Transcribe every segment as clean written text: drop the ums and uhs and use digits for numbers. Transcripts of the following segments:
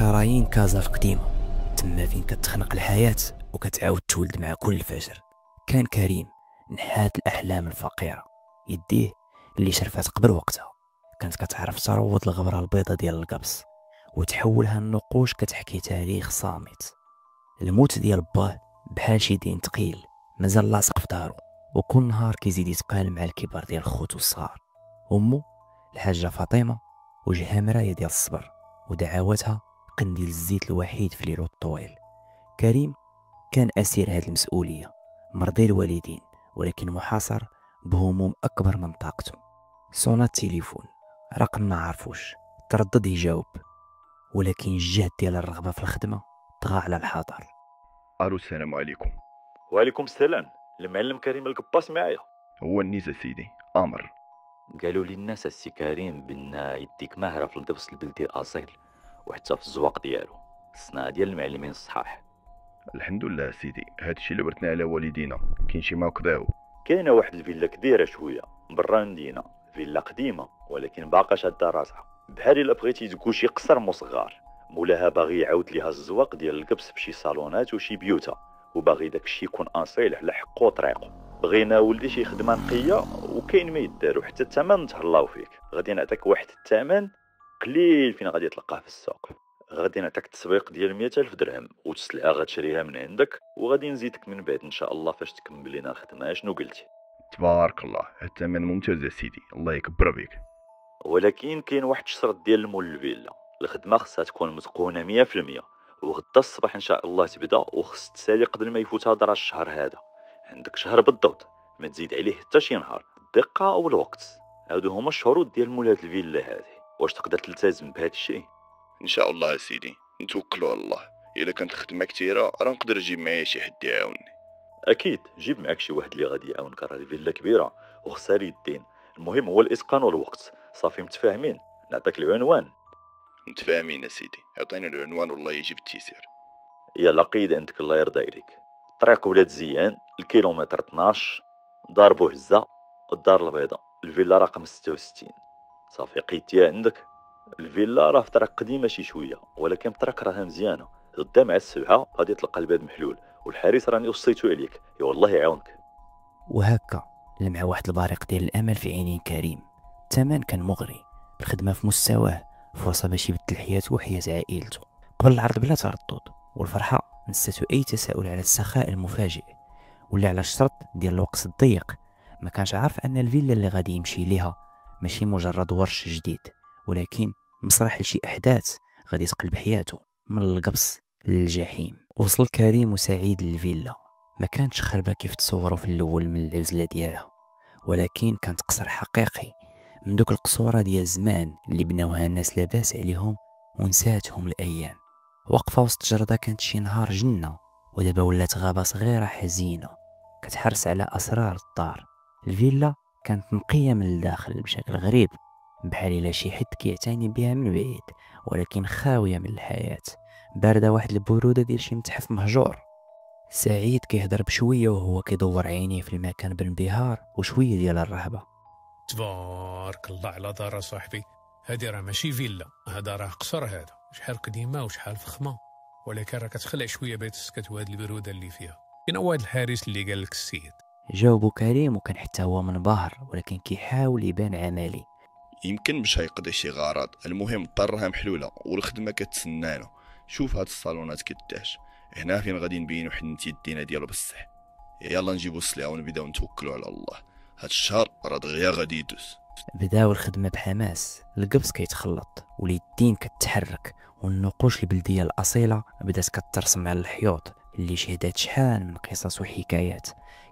شرايين كازا القديمة، تما فين كتخنق الحياة وكتعاود تولد مع كل فجر. كان كريم نحات الأحلام الفقيرة، يديه اللي شرفات قبل وقتها كانت كتعرف تروض الغبرة البيضة ديال القبص وتحولها النقوش كتحكي تاريخ صامت. الموت ديال باه بحال شي دين تقيل مازال لاصق في دارو، وكل نهار كيزيد يتقال مع الكبار ديال الخوت والصغار. امو الحاجة فاطمة وجهها مراية ديال الصبر، ودعواتها قنديل الزيت الوحيد في ليلو الطويل. كريم كان اسير هاد المسؤولية، مرضي الوالدين ولكن محاصر بهموم اكبر من طاقته. صونا التليفون، رقم ما عرفوش، تردد يجاوب، ولكن الجهد ديال الرغبة في الخدمة طغى على الحاضر. الو، السلام عليكم. وعليكم السلام. المعلم كريم القباص معايا. هو النيس سيدي، امر. قالوا لي الناس السي كريم بان يديك ماهره في القبص البلدي الاصيل وحتى في الزواق ديالو، الصناعه ديال المعلمين الصحاح. الحمد لله سيدي، هادشي اللي ورثنا على والدينا. كاين شي ما كداو؟ كاينه واحد الفيلا كبيره شويه برا مدينه، فيلا قديمه ولكن باقا شاده راسها، بحال الا بغيتي تقول شي قصر مصغار. مولاها باغي يعاود ليها الزواق ديال القبص بشي صالونات وشي بيوتا، وباغي داكشي يكون اصيل على حقه وطريقه. بغينا ولدي شي خدمه نقيه وكاين ما يدار، وحتى الثمن نتهلاو فيك. غادي نعطيك واحد الثمن قليل فين غادي تلقاه في السوق. غادي نعطيك التسويق ديال 100,000 درهم، والسلعه غتشريها من عندك، وغادي نزيدك من بعد ان شاء الله فاش تكمل لينا الخدمه. شنو قلتي؟ تبارك الله، الثمن ممتاز يا سيدي، الله يكبر بك. ولكن كاين واحد الشرط ديال مول الفيلا، الخدمه خصها تكون متقونه 100%، وغدا الصباح ان شاء الله تبدا، وخص تسالي قبل ما يفوت هذا الشهر هذا. عندك شهر بالضبط، ما تزيد عليه حتى شي نهار. الدقه والوقت هادو هما الشروط ديال مول هاد الفيلا هذه. واش تقدر تلتزم بهذا الشيء؟ ان شاء الله يا سيدي، نتوكلوا على الله. الا كانت الخدمه كثيره راه نقدر نجيب معايا شي حد يعاونني. اكيد جيب معك شي واحد اللي غادي يعاونك، راه الفيلا كبيره وخصها اليدين. المهم هو الاتقان والوقت. صافي متفاهمين؟ نعطيك العنوان. متفاهمين يا سيدي، عطيني العنوان والله يجيب التيسير. يلا قيد عندك الله يرضى عليك. طريق ولاد زيان، الكيلومتر 12، دار بوهزة، الدار البيضاء، الفيلا رقم 66. صافي قيدتيها عندك. الفيلا راه في طريق قديمه شي شويه، ولكن الطريق راها مزيانه. غدا مع السبعه غادي تلقى الباب محلول، والحارس راني وصيتو عليك، يا والله يعاونك. وهكا لمع واحد البريق ديال الامل في عينين كريم. الثمن كان مغري، الخدمه في مستواه، فرصه باش يبدل حياته وحياه عائلته. قبل العرض بلا تردد، والفرحه نساتو اي تساؤل على السخاء المفاجئ ولا على الشرط ديال الوقت الضيق. ما كانش عارف ان الفيلا اللي غادي يمشي ليها ماشي مجرد ورش جديد، ولكن مسرح لشي احداث غادي تقلب حياته من القبص للجحيم. وصل كريم وسعيد للفيلا. ما كانتش خربة كيف تصوروا في الاول من العزلة ديالها، ولكن كانت قصر حقيقي من دوك القصورة ديال زمان اللي بناوها الناس لاباس عليهم ونساتهم الايام. وقفة وسط جردة كانت شي نهار جنة، ودابا ولات غابة صغيرة حزينة كتحرس على اسرار الدار. الفيلا كانت نقية من الداخل بشكل غريب، بحال الا شي حد كيعتني بها من بعيد، ولكن خاوية من الحياة، باردة واحد البرودة ديال شي متحف مهجور. سعيد كيهضر بشوية وهو كيدور عينيه في المكان بانبهار وشوية ديال الرهبة. تبارك الله على دار صاحبي، هادي راه ماشي فيلا، هذا راه قصر. هذا شحال قديمه وشحال فخمه، ولكن راه كتخلع شويه بيت السكت وهاد البروده اللي فيها. كاين واحد الحارس اللي قال لك السيد. جاوبو كريم وكان حتى هو منبهر، ولكن كيحاول يبان عملي. يمكن باش يقضي شي غرض، المهم الدار راها محلوله والخدمه كتسنانو. شوف هاد الصالونات كداش هنا فين غادي نبينو حنا يدينا ديالو بصح. يلا نجيبو السلعه ونبداو نتوكلوا على الله. هاد الشهر راه دغيا غادي يدوز. بداو الخدمة بحماس، القبص كيتخلط واليدين كتحرك، والنقوش البلدية الأصيلة بدات كترسم على الحيوط اللي شهدت شحال من قصص وحكايات.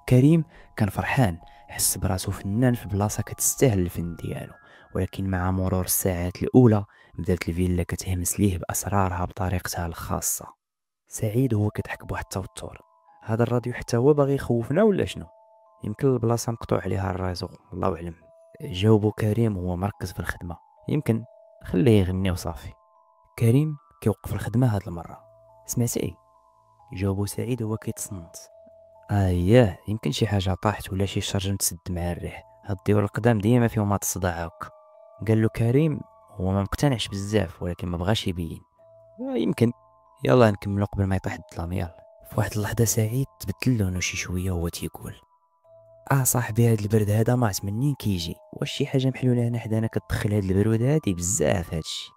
كريم كان فرحان، حس براسو فنان في بلاصة كتستاهل الفن ديالو. ولكن مع مرور الساعات الأولى بدات الفيلا كتهمس ليه بأسرارها بطريقتها الخاصة. سعيد هو كيضحك بواحد التوتر. هذا الراديو حتى هو باغي يخوفنا ولا شنو؟ يمكن البلاصة مقطوع عليها الرازو، الله أعلم. جاوبو كريم وهو مركز في الخدمة. يمكن خليه يغني وصافي. كريم كيوقف الخدمة هاد المرة. سمعتي؟ جاوبو سعيد وهو كيتصنت. اييه، يمكن شي حاجة طاحت ولا شي شرجم تسد مع الريح. هاد الديور القدام ديما فيهم هاد الصداع هكا. قال له كريم هو ما مقتنعش بزاف، ولكن ما بغاش يبين. يمكن. يلا نكملوا قبل ما يطيح الظلام. يلا. في واحد اللحظه سعيد تبدل لونه شي شويه وهو تيقول صاحبي هاد البرد هذا ما عرفت منين كيجي، واش شي حاجه محلوله هنا حدانا كتدخل هاد البرود هادي بزاف هادشي.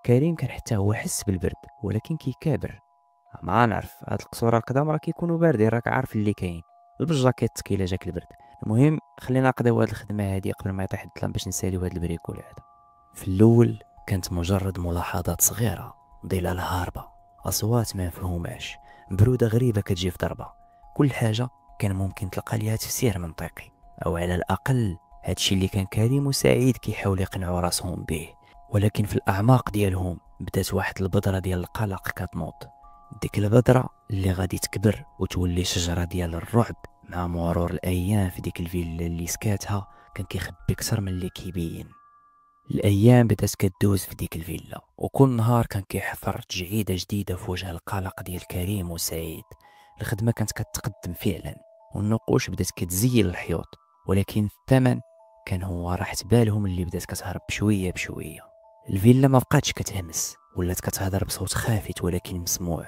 كريم كان حتى هو حس بالبرد ولكن كيكابر. ما نعرف هاد القصوره القدام راه كيكونوا باردين، راك عارف اللي كاين، لبس جاكيت كيلا جاك البرد. المهم خلينا نقضيو هاد الخدمه هادي قبل ما يطيح الظلام باش نساليو هاد البريكول هذا. في الاول كانت مجرد ملاحظات صغيره، ظلال هاربه، اصوات ما مفهوماش، بروده غريبه كتجي في ضربه. كل حاجه كان ممكن تلقى ليها تفسير منطقي، او على الاقل هادشي اللي كان كريم وسعيد كيحاولوا يقنعوا راسهم به. ولكن في الاعماق ديالهم بدات واحد البذره ديال القلق كتنوض، ديك البذره اللي غادي تكبر وتولي شجره ديال الرعب. مع مرور الايام في ديك الفيلا اللي سكاتها كان كيخبي اكثر من اللي كيبين. الايام بدات كدوز في ديك الفيلا، وكل نهار كان كيحفر تجعيده جديده في وجه القلق ديال كريم وسعيد. الخدمه كانت كتقدم فعلا، والنقوش بدات كتزيل الحيوط، ولكن الثمن كان هو راحة بالهم اللي بدات كتهرب بشويه بشويه. الفيلا ما بقاتش كتهمس، ولات كتهضر بصوت خافت ولكن مسموع،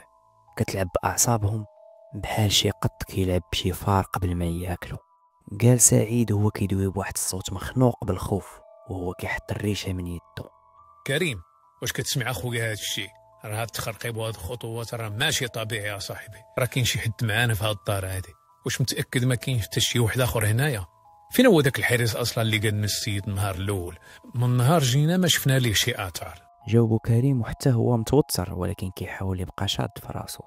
كتلعب باعصابهم بحال شي قط كيلعب بشي فار قبل ما ياكلو. قال سعيد هو كيدوي بواحد الصوت مخنوق بالخوف وهو كيحط الريشه من يدو. كريم، واش كتسمع اخويا هذا الشيء؟ راه هاد التخرقيب وهاد الخطوات راه ماشي طبيعي يا صاحبي. راه كاين شي حد معانا في هاد الدار هادي. واش متاكد ما كاينش حتى شي واحد اخر هنايا؟ فين هو داك الحارس اصلا اللي قالنا السيد النهار الاول؟ من نهار جينا ما شفنا ليه شي اثار. جاوبو كريم وحتى هو متوتر ولكن كيحاول يبقى شاد في راسو.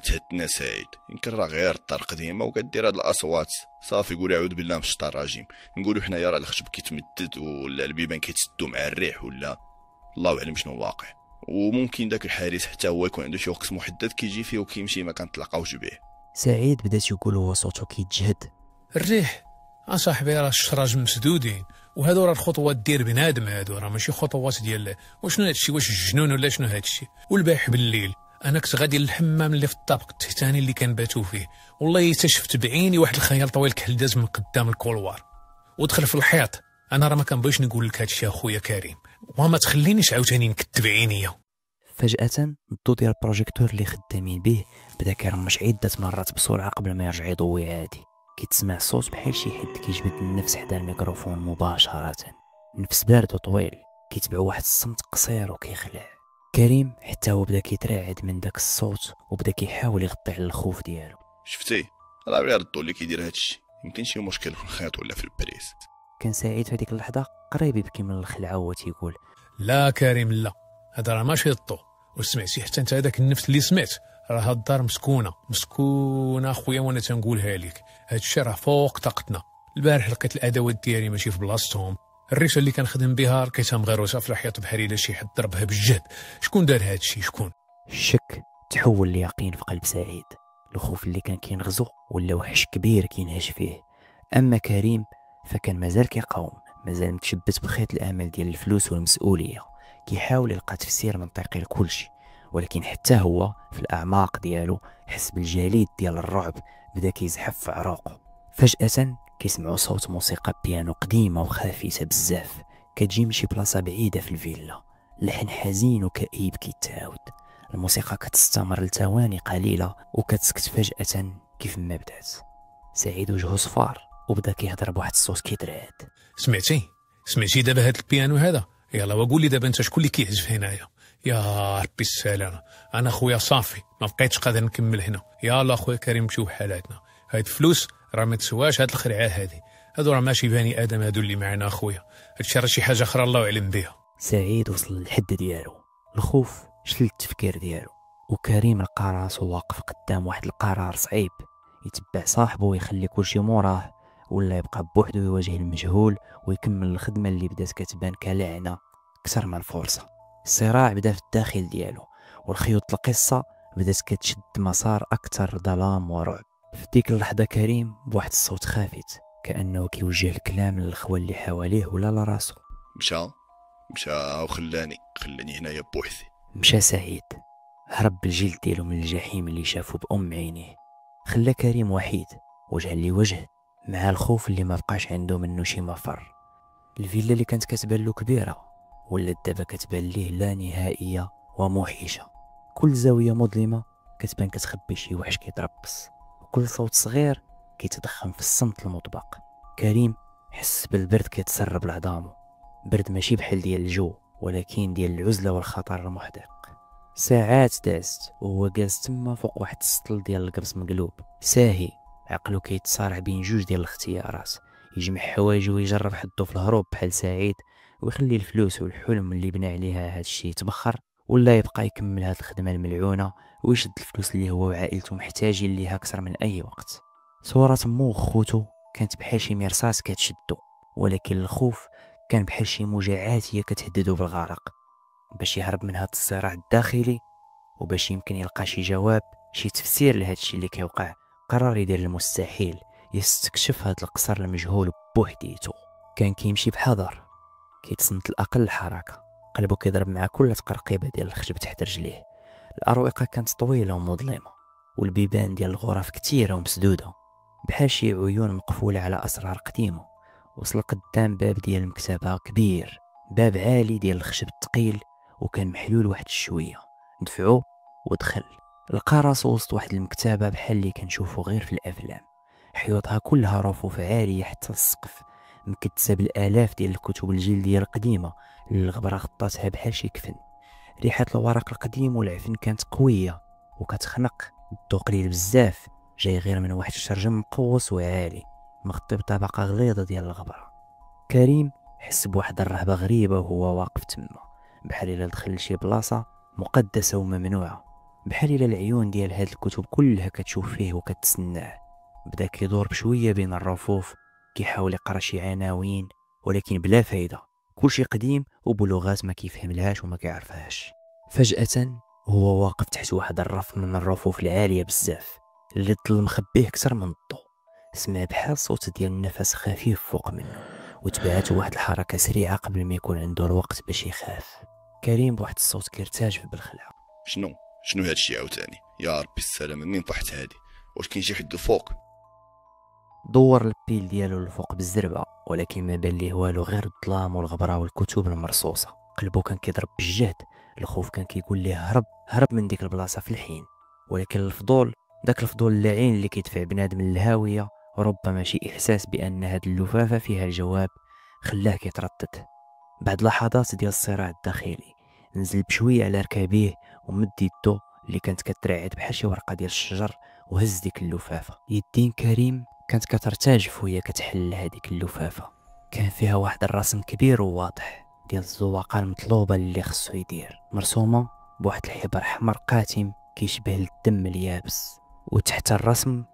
تهدنا سعيد، يمكن راه غير الدار قديمه وكدير هاد الاصوات. صافي قول اعوذ بالله من الشيطان الرجيم. نقولوا حنايا راه الخشب كيتمدد ولا البيبان كيتسدوا مع الريح، ولا الله اعلم شنو واقع. وممكن داك الحارس حتى هو يكون عنده شي وقت محدد كيجي فيه وكيمشي ما كنتلاقاوش به. سعيد بدات يقول وهو صوته كيتجهد. الريح صاحبي راه الشراج مسدودين، وهادو راه الخطوات ديال بنادم، هادو راه ماشي خطوات ديال وشنو هادشي، واش الجنون ولا شنو هادشي. والبارح بالليل انا كنت غادي للحمام اللي في الطابق التحتاني اللي كنباتو فيه، والله حتى شفت بعيني واحد الخيال طويل كحل داز من قدام الكولوار ودخل في الحيط. انا راه ما كنبغيش نقول لك هادشي اخويا كريم، وما تخلينيش عاوتاني نكذب عينيا. فجأة الضو ديال البروجيكتور اللي خدامين به بدا كيرمش عدة مرات بسرعة قبل ما يرجع يضوي عادي. كيتسمع صوت بحال شي حد كيجبد النفس حدا الميكروفون مباشرة، نفس بارد وطويل كيتبع واحد الصمت قصير وكيخلع. كريم حتى هو بدا كيترعد من داك الصوت وبدا كيحاول يغطي على الخوف ديالو. شفتي راه غير الضو اللي كيدير هادشي، يمكن شي مشكل في الخيط ولا في البريس. كان سعيد في هذيك اللحظة قريب يبكي من الخلعة وهو تيقول لا كريم لا، هذا راه ماشي الضو. وسمعتي حتى انت هذاك النفس اللي سمعت؟ راه هاد الدار مسكونه مسكونه اخويا، وانا تنقولها لك هاد الشيء راه فوق طاقتنا. البارح لقيت الادوات ديالي ماشي في بلاصتهم، الريشه اللي كنخدم بها لقيتها مغروسه في الحيط بحال الا شي حد ضربها بالجهد. شكون دار هاد الشيء؟ شكون؟ الشك تحول ليقين في قلب سعيد. الخوف اللي كان كينغزو ولا وحش كبير كينهش فيه. اما كريم فكان مازال كيقاوم، مازال متشبت بخيط الامل ديال الفلوس والمسؤوليه، كيحاول يلقى تفسير منطقي لكل شيء. ولكن حتى هو في الاعماق ديالو حس بالجليد ديال الرعب بدا كيزحف في عروقه. فجأة كيسمعوا صوت موسيقى بيانو قديمة وخافته بزاف كتجي من شي بلاصة بعيدة في الفيلا. لحن حزين وكئيب كيتعاود. الموسيقى كتستمر لثواني قليلة وكتسكت فجأة كيف ما بدات. سعيد وجهه صفار وبدا كيهضر بواحد الصوت كيترعد. سمعتي دابا هاد البيانو هذا؟ يلا وقول لي دابا انت شكون اللي كيعزف هنايا؟ يا ربي السلامة، انا خويا صافي ما بقيتش قادر نكمل هنا. يلا خويا كريم نمشيو بحالاتنا، هاد الفلوس راه ما تسواش هاد الخرعه هادي. هادو راه ماشي بني ادم هادو اللي معنا اخويا، هادشي راه شي حاجه اخرى الله اعلم بها. سعيد وصل للحد ديالو، الخوف شل التفكير ديالو، وكريم لقى راسو واقف قدام واحد القرار صعيب: يتبع صاحبه ويخلي كلشي موراه، ولا يبقى بوحدو يواجه المجهول ويكمل الخدمه اللي بدات كتبان كلعنه اكثر من فرصه. الصراع بدا في الداخل ديالو، والخيوط القصه بدات كتشد مسار اكثر ظلام ورعب. في ديك اللحظه كريم بواحد الصوت خافت كانه كيوجه الكلام للخوه اللي حواليه ولا لراسو. مشى وخلاني هنايا بوحدي. مشى سعيد، هرب بالجلد ديالو من الجحيم اللي شافو بأم عينيه. خلى كريم وحيد وجها لوجه مع الخوف اللي ما بقاش عنده منه شي مفر. الفيلا اللي كانت كتبان له كبيره ولات دابا كتبان ليه لا نهائيه وموحشه. كل زاويه مظلمه كتبان كتخبي شي وحش كيتربص، وكل صوت صغير كيتضخم في الصمت المطبق. كريم حس بالبرد كيتسرب لعظامو، برد ماشي بحال ديال الجو ولكن ديال العزله والخطر المحدق. ساعات دازت وهو جالس تما فوق واحد السطل ديال القرص مقلوب ساهي، عقلو كيتصارع بين جوج ديال الاختيارات: يجمع حوايج ويجرب حظو في الهروب بحال سعيد ويخلي الفلوس والحلم اللي بنى عليها هاد الشيء يتبخر، ولا يبقى يكمل هاد الخدمه الملعونه ويشد الفلوس اللي هو وعائلته محتاجين ليها اكثر من اي وقت. صورة مو وخوتو كانت بحال شي مرصاص كتشدو، ولكن الخوف كان بحال شي موجة عاتية كتهددو بالغرق. باش يهرب من هاد الصراع الداخلي وباش يمكن يلقى شي جواب، شي تفسير لهاد الشيء اللي كيوقع، قرر يدير المستحيل، يستكشف هاد القصر المجهول بوحديتو. كان كيمشي بحذر، كيتصنت الأقل الحركة، قلبو كيضرب مع كل تقرقيبة ديال الخشب تحت رجليه. الأروقة كانت طويلة ومظلمة، والبيبان ديال الغرف كتيرة ومسدودة بحال شي عيون مقفولة على أسرار قديمة. وصل قدام باب ديال المكتبة كبير، باب عالي ديال الخشب الثقيل وكان محلول واحد الشوية. دفعو ودخل، لقى راسو وسط واحد المكتبة بحال اللي كنشوفو غير في الأفلام، حيوطها كلها رفوف عالية حتى السقف، مكتسة بالآلاف ديال الكتب الجلدية القديمة اللي الغبرة غطاتها بحال شي كفن. ريحة الورق القديم والعفن كانت قوية وكتخنق، الضو قليل بزاف، جاي غير من واحد الشرجم مقوس وعالي مغطي بطبقة غليظة ديال الغبرة. كريم حس بواحد الرهبة غريبة وهو واقف تما، بحال إلا دخل لشي بلاصة مقدسة وممنوعة، بحال إلا العيون ديال هاد الكتب كلها كتشوف فيه وكتسناه. بدا كيدور بشوية بين الرفوف، كيحاول يقرا شي عناوين ولكن بلا فايدة، كلشي قديم وبلغات ما كيفهملهاش وما كيعرفهاش. فجأة هو واقف تحت واحد الرف من الرفوف العالية بزاف اللي الظل مخبيه اكثر من الضوء. سمع بحال صوت ديال النفس خفيف فوق منه، وتبعته واحد الحركة سريعة قبل ما يكون عنده الوقت باش يخاف. كريم بواحد الصوت كيرتجف بالخلعة: شنو هادشي عاوتاني؟ يا ربي السلامة، منين طاحت هادي؟ واش كاين شي حد الفوق؟ دور البيل ديالو الفوق بالزربة ولكن ما بان ليه والو غير الظلام والغبرة والكتب المرصوصة. قلبو كان كيضرب بالجهد، الخوف كان كيقول ليه هرب من ديك البلاصة في الحين، ولكن الفضول، داك الفضول اللعين اللي كيدفع بنادم للهاوية، ربما شي إحساس بأن هاد اللفافة فيها الجواب، خلاه كيتردد. بعد لحظات ديال الصراع الداخلي نزل بشوية على ركابيه ومد يدو اللي كانت كترعد بحال شي ورقة ديال الشجر وهز ديك اللفافة. يدين كريم كانت كترتجف وهي كتحل هذيك اللفافة، كان فيها واحد الرسم كبير وواضح ديال الزواقة المطلوبة اللي خصو يدير، مرسومة بواحد الحبر احمر قاتم كيشبه الدم اليابس. وتحت الرسم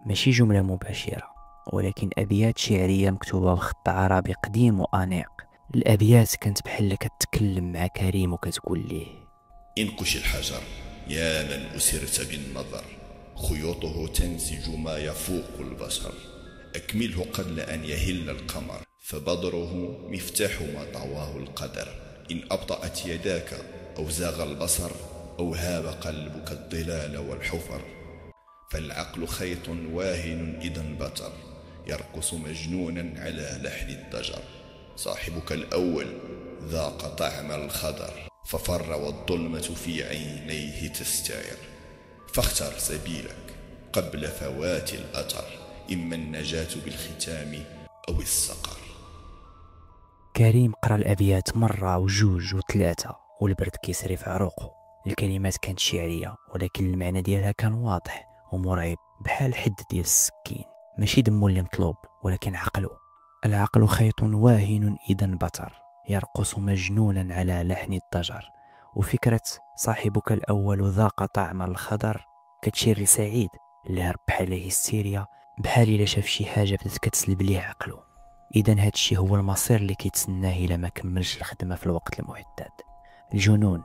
ماشي جملة مباشرة ولكن أبيات شعرية مكتوبة بخط عربي قديم وأنيق. الأبيات كانت بحال كتكلم مع كريم وكتقول ليه: انقش الحجر يا من أسرت بالنظر، خيوطه تنسج ما يفوق البشر، أكمله قبل أن يهل القمر، فبدره مفتاح ما طواه القدر، إن أبطأت يداك أو زاغ البصر أو هاب قلبك الضلال والحفر، فالعقل خيط واهن إذا انبتر، يرقص مجنونا على لحن الضجر، صاحبك الأول ذاق طعم الخضر، ففر والظلمة في عينيه تستعر، فاختر سبيلك قبل فوات الأثر، إما النجاة بالختام أو السقر. كريم قرأ الأبيات مرة وجوج وثلاثة والبرد كيسري في عروقه. الكلمات كانت شعرية ولكن المعنى ديالها كان واضح ومرعب، بحال حد ديال السكين، ماشي دمو اللي مطلوب ولكن عقله. العقل خيط واهن إذا انبتر، يرقص مجنونا على لحن الضجر. وفكرة صاحبك الأول ذاق طعم الخضر كتشير لسعيد اللي هرب بحال هيستيريا، بحال إلا شاف شي حاجة بدات كتسلب ليه عقله. إذن هادشي هو المصير اللي كيتسناه إلا ما كملش الخدمة في الوقت المحدد. الجنون،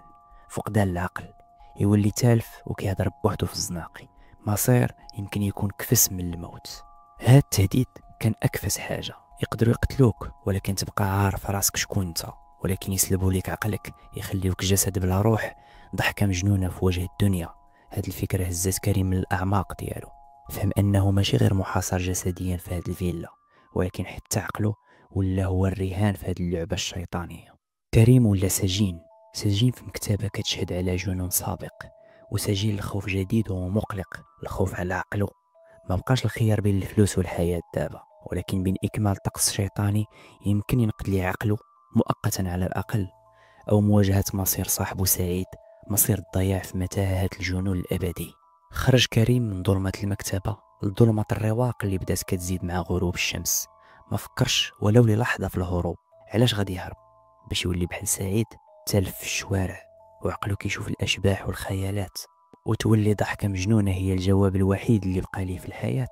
فقدان العقل، يولي تالف وكيهضر بوحدو في الزناقي، مصير يمكن يكون كفس من الموت. هاد التهديد كان أكفس حاجة، يقدروا يقتلوك ولكن تبقى عارف راسك شكون انت، ولكن يسلبوا ليك عقلك، يخليوك جسد بلا روح، ضحكة مجنونة في وجه الدنيا. هاد الفكرة هزت كريم من الأعماق ديالو، فهم أنه ماشي غير محاصر جسديا في هاد الفيلا، ولكن حتى عقله ولا هو الرهان في هاد اللعبة الشيطانية. كريم ولا سجين في مكتبة كتشهد على جنون سابق، وسجل الخوف جديد ومقلق، الخوف على عقله. ما بقاش الخيار بين الفلوس والحياة دابا، ولكن بين إكمال طقس شيطاني يمكن ينقذ ليه عقله مؤقتا على الأقل، أو مواجهة مصير صاحبه سعيد، مصير الضياع في متاهة الجنون الأبدي. خرج كريم من ظلمة المكتبة لظلمة الرواق اللي بدات كتزيد مع غروب الشمس. ما فكرش ولو للحظة في الهروب. علاش غادي يهرب؟ باش يولي بحال سعيد تالف في الشوارع وعقله كيشوف الأشباح والخيالات، وتولي ضحكة مجنونة هي الجواب الوحيد اللي بقى ليه في الحياة.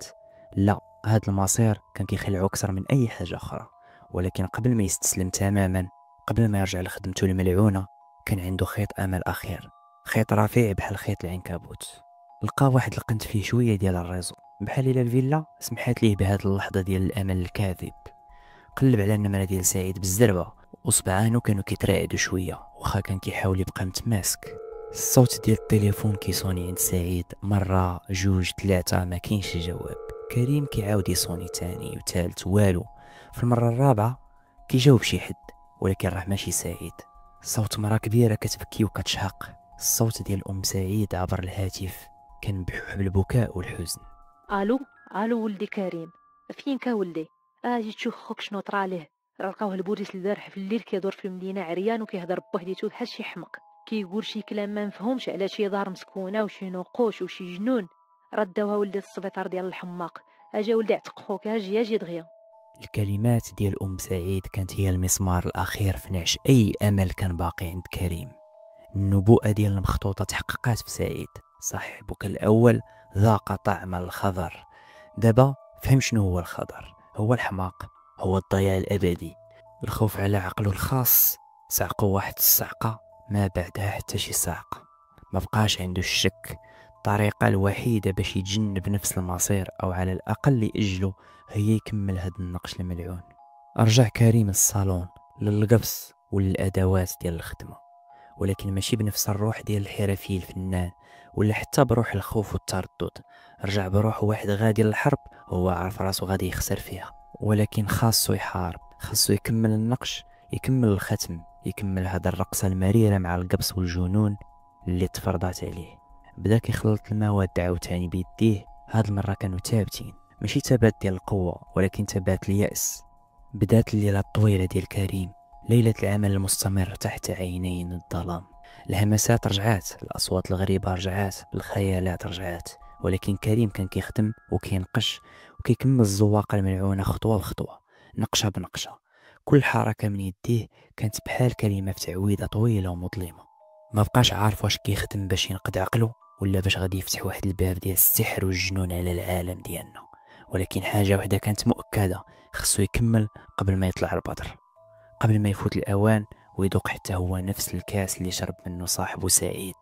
لا، هاد المصير كان كيخلعو أكثر من أي حاجة أخرى. ولكن قبل ما يستسلم تماما، قبل ما يرجع لخدمته الملعونة، كان عنده خيط أمل أخير، خيط رفيع بحال خيط العنكبوت. لقى واحد القنت فيه شوية ديال الريزو، بحال إلا الفيلا سمحات ليه بهاد اللحظة ديال الأمل الكاذب. قلب على النمرة ديال سعيد بالزربة، وصبعانو كانوا كيتراعدوا شوية واخا كان كيحاول يبقى متماسك. الصوت ديال التليفون كيصوني عند سعيد مرة، جوج، ثلاثة، ما كاينش جواب. كريم كيعاود يصوني تاني وثالث، والو. في المرة الرابعة كيجاوب شي حد، ولكن راه ماشي سعيد. صوت مرا كبيرة كتبكي وكتشهق، الصوت ديال أم سعيد عبر الهاتف كان مبحوح بالبكاء والحزن. الو الو ولدي كريم، فينك ولدي؟ اجي تشوف خوك شنو طراليه. لقاوه البوليس البارح في الليل كيدور في المدينه عريان وكيهضر بوحديتو بحال شي حمق، كيقول شي كلام ما نفهمش على شي دار مسكونه وشي نقوش وشي جنون. رداوها ولدي للسبيطار ديال الحماق. اجا ولدي اعتق خوك، اجي دغيا. الكلمات ديال أم سعيد كانت هي المسمار الأخير في نعش أي أمل كان باقي عند كريم. النبوءة ديال المخطوطة تحققات في سعيد. صاحبك الأول ذاق طعم الخضر. دابا فهم شنو هو الخضر، هو الحماق، هو الضياع الأبدي. الخوف على عقله الخاص سعقه واحد الصعقة ما بعدها حتى شي صعقة. ما بقاش عنده الشك. الطريقة الوحيدة باش يتجنب نفس المصير أو على الأقل يأجله هي يكمل هاد النقش الملعون. رجع كريم للصالون، للقبص وللأدوات ديال الخدمة، ولكن ماشي بنفس الروح ديال الحرفي الفنان، ولا حتى بروح الخوف والتردد. رجع بروح واحد غادي للحرب هو عارف راسو غادي يخسر فيها، ولكن خاصو يحارب، خاصو يكمل النقش، يكمل الختم، يكمل هاد الرقصة المريرة مع القبص والجنون اللي تفرضات عليه. بدا كيخلط المواد عاوتاني بيديه. هاد المرة كانوا ثابتين، ماشي ثبات ديال القوة ولكن ثبات اليأس. بدات الليلة الطويلة ديال كريم، ليلة العمل المستمر تحت عينين الظلام. الهمسات رجعات، الأصوات الغريبة رجعات، الخيالات رجعات، ولكن كريم كان كيخدم وكينقش وكيكمل الزواقة الملعونة خطوة بخطوة، نقشة بنقشة. كل حركة من يديه كانت بحال كلمة في تعويذة طويلة ومظلمة. ما بقاش عارف واش كيخدم باش ينقذ عقله ولا باش غادي يفتح واحد الباب ديال السحر والجنون على العالم ديالنا. ولكن حاجة وحدة كانت مؤكدة، خصو يكمل قبل ما يطلع البدر، قبل ما يفوت الأوان ويذوق حتى هو نفس الكاس اللي شرب منه صاحبه سعيد.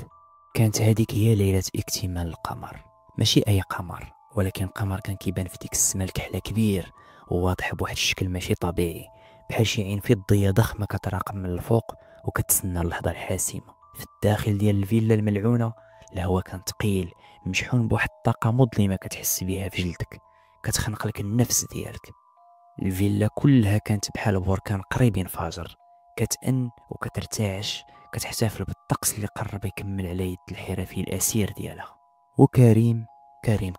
كانت هذيك هي ليلة اكتمال القمر، ماشي أي قمر، ولكن قمر كان كيبان في ديك السما الكحلة كبير وواضح بواحد الشكل ماشي طبيعي، بحال شي عين فضية ضخمة كتراقب من الفوق وكتسنى اللحظة الحاسمة. في الداخل ديال الفيلا الملعونة الهواء كان ثقيل، مشحون بواحد الطاقة مظلمة كتحس بها في جلدك، كتخنق لك النفس ديالك. الفيلا كلها كانت بحال بركان قريب ينفجر، كتأن وكترتعش، كتحتفل بالطقس اللي قرب يكمل على يد الحرفي الأسير ديالها. وكريم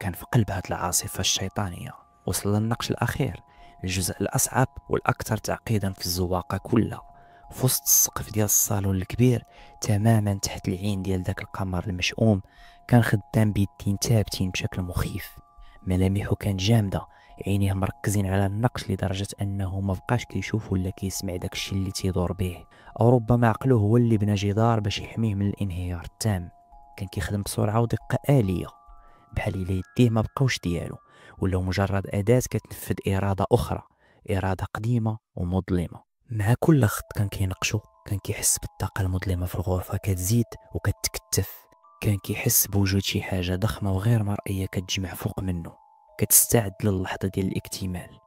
كان في قلب هاد العاصفة الشيطانية. وصل للنقش الأخير، الجزء الأصعب والأكثر تعقيدا في الزواقة كلها. في وسط السقف ديال الصالون الكبير تماما تحت العين ديال داك القمر المشؤوم، كان خدام بيدين ثابتين بشكل مخيف. ملامحه كانت جامدة، عينيه مركزين على النقش لدرجة أنه ما بقاش كيشوف ولا كيسمع داكشي اللي تيدور به، أو ربما عقله هو اللي بنى جدار باش يحميه من الانهيار التام. كان كيخدم بسرعة ودقة آلية، بحال إلا يديه ما بقاوش ديالو، ولا مجرد أداة كتنفذ إرادة أخرى، إرادة قديمة ومظلمة. مع كل خط كان كينقشو كان كيحس بالطاقة المظلمة في الغرفة كتزيد وكتكتف. كان كيحس بوجود شي حاجة ضخمة وغير مرئية كتجمع فوق منه، كتستعد للحظة ديال الاكتمال.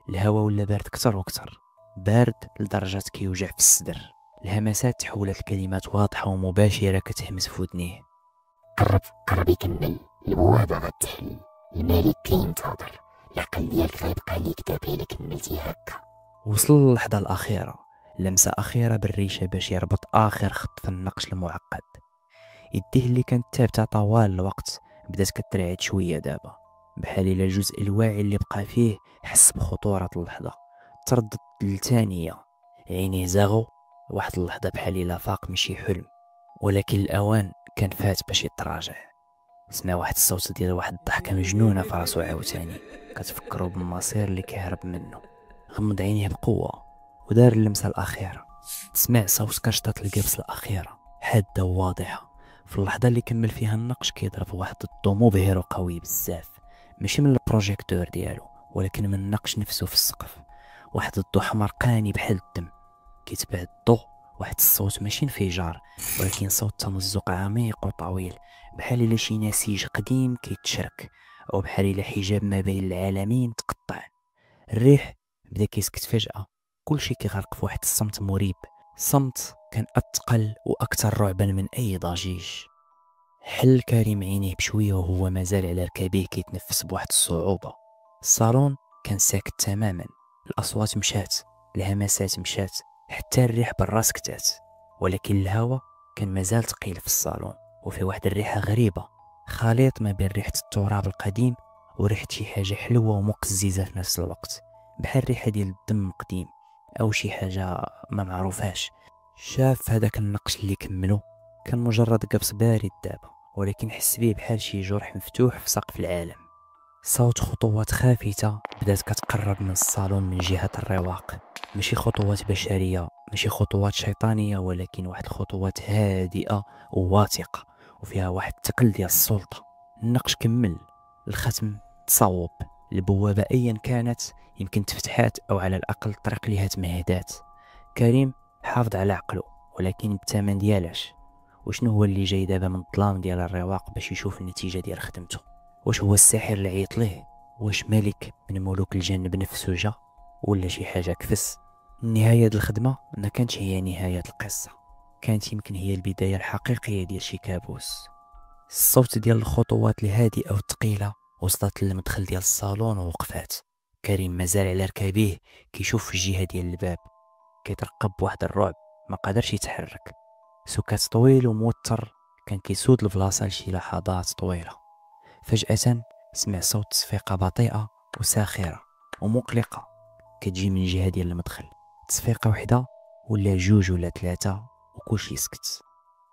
الهواء ولا بارد كتر وكتر، بارد لدرجة كيوجع في الصدر. الهمسات تحولت لكلمات واضحة ومباشرة كتهمس في ودنيه. قرب يكمل، البوابة غتحل، الملك كينتظر، العقل ديالك غيبقى ليك دابا إلا كملتي هكا. وصل للحظة الأخيرة، لمسة أخيرة بالريشة باش يربط آخر خط في النقش المعقد. يديه اللي كانت ثابته طوال الوقت بدات كترعد شويه دابا، بحال الا الجزء الواعي اللي بقى فيه حس بخطوره اللحظه. تردد لثانيه، عينيه زاغوا واحد اللحظه بحال الا فاق من شي حلم، ولكن الاوان كان فات باش يتراجع. سمع واحد الصوت ديال واحد الضحكه مجنونه في راسو عاوتاني، كتفكروا بالمصير اللي كيهرب منه. غمض عينيه بقوه ودار اللمسه الاخيره. تسمع صوت كشطات القبس الاخيره حاده وواضحه. في اللحظه اللي كمل فيها النقش كيضرب واحد الضو مبهر وقوي بزاف، ماشي من البروجيكتور ديالو ولكن من النقش نفسه في السقف. واحد الضو حمر قاني بحال الدم كيتبع الضو. واحد الصوت ماشي انفجار ولكن صوت تمزق عميق وطويل، بحال الا شي نسيج قديم كيتشرك، او بحال الا حجاب ما بين العالمين تقطع. الريح بدا كيسكت فجأة، كلشي كيغرق في واحد الصمت مريب. صمت كان أثقل وأكثر رعبا من أي ضجيج. حل كريم عينيه بشوية وهو مازال على ركابيه كيتنفس بواحد الصعوبة. الصالون كان ساكت تماما، الأصوات مشات، الهمسات مشات، حتى الريح برا سكتات، ولكن الهواء كان مازال ثقيل في الصالون، وفي واحد الريحة غريبة، خليط ما بين ريحة التراب القديم وريحة شي حاجة حلوة ومقززة في نفس الوقت، بحال الريحة ديال الدم قديم أو شي حاجة ما معروفاش. شاف هذاك النقش اللي كملو كان مجرد قبس بارد دابا، ولكن حس بيه بحال شي جرح مفتوح في سقف العالم. صوت خطوات خافتة بدات كتقرب من الصالون من جهة الرواق، ماشي خطوات بشرية، ماشي خطوات شيطانية، ولكن واحد الخطوات هادئة وواثقة وفيها واحد الثقل ديال السلطة. النقش كمل، الختم تصوب، البوابة أيا كانت يمكن تفتحات أو على الأقل الطريق ليها تمهدات. كريم حافظ على عقله ولكن بثمن ديالاش. وشنو هو اللي جاي دابا من الظلام ديال الرواق باش يشوف النتيجة ديال خدمته؟ واش هو الساحر اللي عيط ليه؟ واش ملك من ملوك الجن بنفسه جا؟ ولا شي حاجة كفس؟ النهاية ديال الخدمة ما كانتش هي نهاية القصة، كانت يمكن هي البداية الحقيقية ديال شي كابوس. الصوت ديال الخطوات الهادئة والثقيلة وصلت للمدخل ديال الصالون ووقفات. كريم مازال على ركابيه كيشوف في الجهة ديال الباب، كيترقب بواحد الرعب، ما قدرش يتحرك. سكات طويل وموتر كان كيسود البلاصة لشي لحظات طويلة. فجأة سمع صوت تصفيقة بطيئة وساخرة ومقلقة كتجي من الجهة ديال المدخل. تصفيقة وحدة ولا جوج ولا ثلاثة وكلشي يسكت.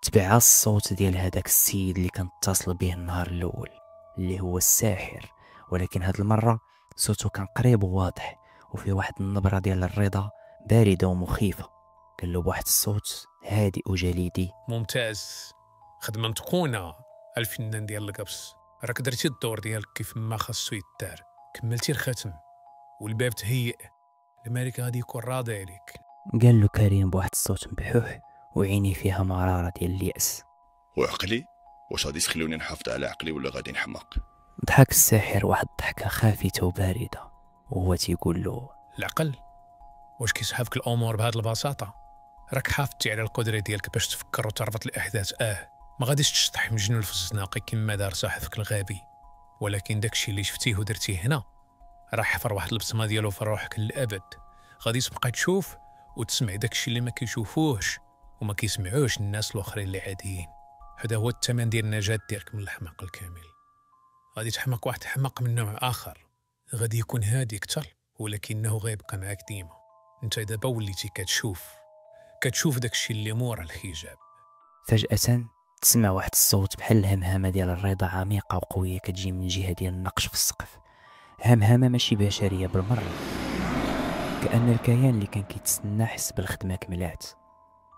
تبع الصوت ديال هذاك السيد اللي كان اتصل به النهار الاول اللي هو الساحر، ولكن هاد المرة صوته كان قريب وواضح وفي واحد النبرة ديال الرضا باردة ومخيفة. قال له بواحد الصوت هادئ وجليدي: ممتاز، خدمة متقونة الفنان ديال القبس، راك درتي الدور ديالك كيف ما خاصو يدار، كملتي الختم والباب تهيئ، الملك غادي يكون راضي عليك. قال له كريم بواحد الصوت مبحوح وعيني فيها مرارة ديال اليأس: وعقلي؟ واش غادي تخلوني نحافظ على عقلي ولا غادي نحماق؟ ضحك الساحر واحد الضحكة خافتة وباردة وهو تيقول له: العقل؟ واش كيسحبك الامور بهذه البساطه؟ راك حافظتي على القدره ديالك باش تفكر وتربط الاحداث، ما غاديش تشطح مجنون في الزناقي كما دار صاحبك الغبي، ولكن داكشي اللي شفتيه ودرتيه هنا راه حفر واحد البصمه ديالو في روحك للابد. غادي تبقى تشوف وتسمع داكشي اللي ما كيشوفوهش وما كيسمعوش الناس الاخرين اللي عاديين. هذا هو الثمن ديال النجاة ديالك من الحماق الكامل. غادي تحمق واحد حماق من نوع اخر، غادي يكون هادي اكثر ولكنه غيبقى معاك ديما. انت دابا وليتي كتشوف داكشي اللي مورا الحجاب. فجأة تسمع واحد الصوت بحال الهمهمة ديال الرضا عميقة وقوية كتجي من جهة ديال النقش في السقف. همهمة ماشي بشرية بالمرة، كأن الكيان اللي كان كيتسنى حس بالخدمة كملات.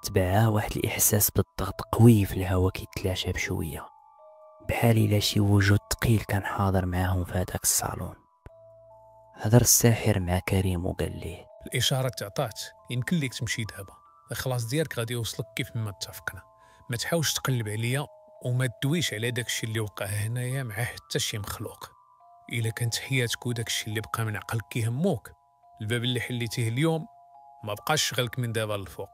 تبعها واحد الإحساس بالضغط قوي في الهواء كيتلاشى بشوية، بحال إلا شي وجود ثقيل كان حاضر معاهم في هذاك الصالون. هضر الساحر مع كريم وقال ليه: الاشاره تعطات، يمكن ليك تمشي دابا، الخلاص ديالك غادي يوصلك كيف ما اتفقنا. ما تحاولش تقلب عليا وما تدويش على داكشي اللي وقع هنايا مع حتى شي مخلوق. الا كانت حياتك وداكشي اللي بقى من عقلك كيهموك، الباب اللي حليتيه اليوم ما بقاش شغلك من دابا للفوق.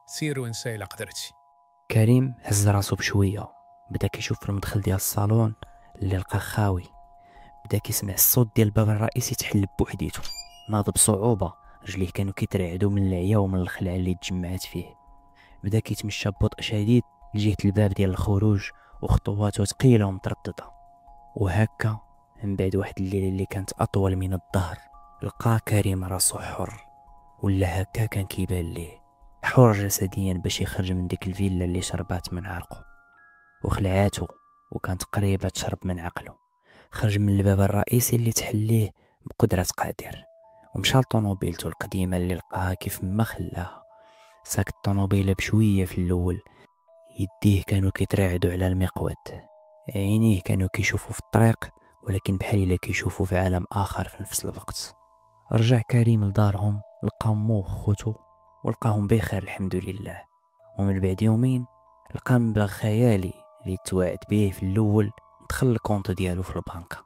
سير وانسى الا قدرتي. كريم هز راسو بشويه، بدا كيشوف في المدخل ديال الصالون اللي لقى خاوي. بدا كيسمع الصوت ديال الباب الرئيسي تحل بوحديته، ناض بصعوبه، رجليه كانوا كيترعدوا من العيا ومن الخلعه اللي تجمعات فيه. بدا كيتمشى ببطء شديد لجهة الباب ديال الخروج وخطواته ثقيلة ومترددة. وهكا من بعد واحد الليلة اللي كانت أطول من الظهر لقى كريم راسو حر، ولا هكا كان كيبان ليه، حر جسديا باش يخرج من ديك الفيلا اللي شربات من عرقه وخلعاتو وكانت قريبة تشرب من عقله. خرج من الباب الرئيسي اللي تحليه بقدرة قادر ومشى لطونوبيلتو القديمة اللي لقاها كيف ما خلاها. ساك الطونوبيلة بشوية في الأول، يديه كانوا كيتراعدوا على المقود، عينيه كانوا كيشوفوا في الطريق ولكن بحال الا كيشوفوا في عالم آخر في نفس الوقت. رجع كريم لدارهم، لقى مو وخوتو ولقاهم بخير الحمد لله. ومن بعد يومين لقى مبلغ خيالي اللي توعد به في الأول دخل الكونط ديالو في البنكة.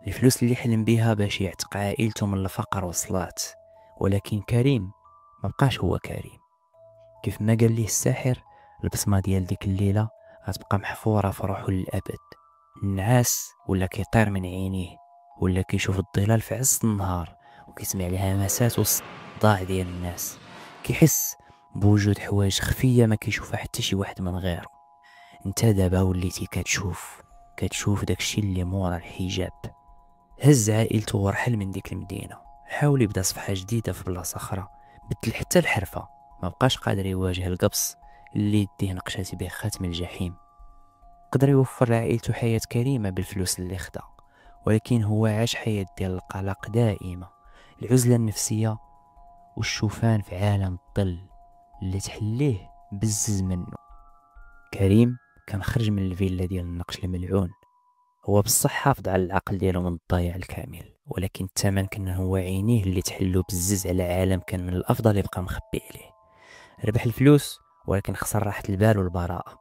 الفلوس اللي حلم بيها باش يعتق عائلته من الفقر وصلات، ولكن كريم ما بقاش هو كريم. كيف ما قال ليه الساحر، البصمة ديال ديك الليلة غتبقى محفورة في روحو للأبد. النعاس ولا كيطير من عينيه، ولا كيشوف الظلال في عز النهار، وكيسمع الهمسات وسط الضاع ديال الناس، كيحس بوجود حوايج خفية ما كيشوفها حتى شي واحد من غيره. انت دابا وليتي كتشوف داكشي اللي مورا الحجاب. هز عائلته ورحل من ديك المدينة، حاول يبدا صفحة جديدة في بلاصة أخرى، بدل حتى الحرفة، ما بقاش قادر يواجه القبص اللي يديه نقشات به خاتم الجحيم. قدر يوفر لعائلته حياة كريمة بالفلوس اللي خدا، ولكن هو عاش حياة ديال القلق دائمة، العزلة النفسية والشوفان في عالم الظل اللي تحليه بزز منه. كريم كان خرج من الفيلا ديال النقش الملعون، هو بصح حافظ على العقل ديالو من الضياع الكامل، ولكن الثمن كان هو عينيه اللي تحلو بزز على عالم كان من الافضل يبقى مخبي عليه. ربح الفلوس ولكن خسر راحة البال والبراءة،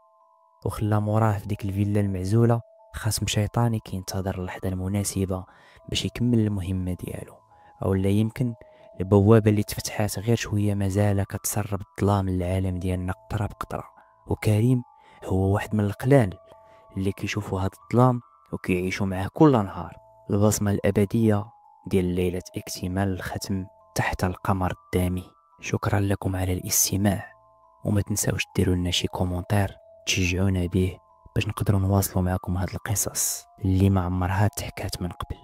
وخلى موراه في ديك الفيلا المعزولة خصم شيطاني كينتظر اللحظة المناسبة باش يكمل المهمة ديالو، او لا يمكن البوابة اللي تفتحات غير شوية مازال كتسرب الظلام العالم ديالنا قطرة بقطرة. وكريم هو واحد من القلال اللي كيشوفوا هاد الظلام وكيعيشوا معاه كل نهار. البصمة الأبدية ديال ليلة اكتمال الختم تحت القمر الدامي. شكرا لكم على الاستماع، وما تنساوش ديروا لنا شي كومنتير تشجعونا به باش نقدروا نواصلوا معكم هاد القصص اللي ما عمرها تحكات من قبل.